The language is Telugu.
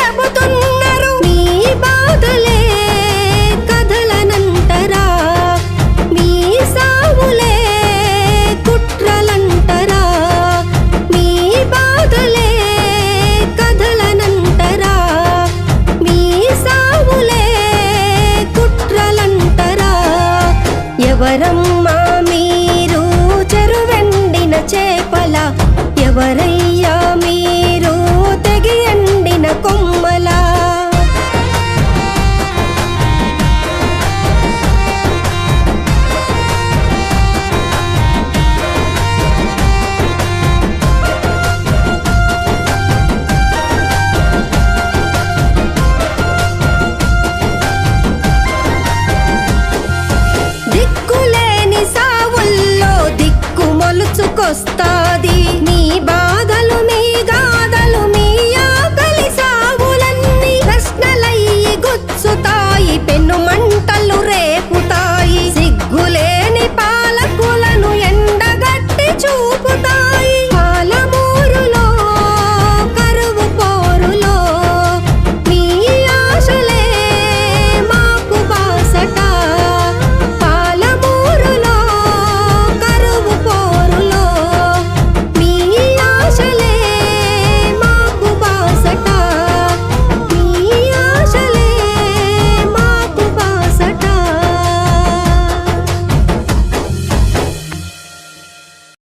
చెబుతున్నారు మీ బాధలే కథలనంటరా, మీ సావులే కుట్రలంటరా, మీ బాధలే కథలనంటరా, మీ సావులే కుట్రలంటరా. ఎవరమ్మా మీరు చెరువెండిన చేపల, ఎవరయ్యా మీరు తెగి ఎండిన కొమ్మలా. దిక్కులేని సావుల్లో దిక్కు మొలుచుకొస్తా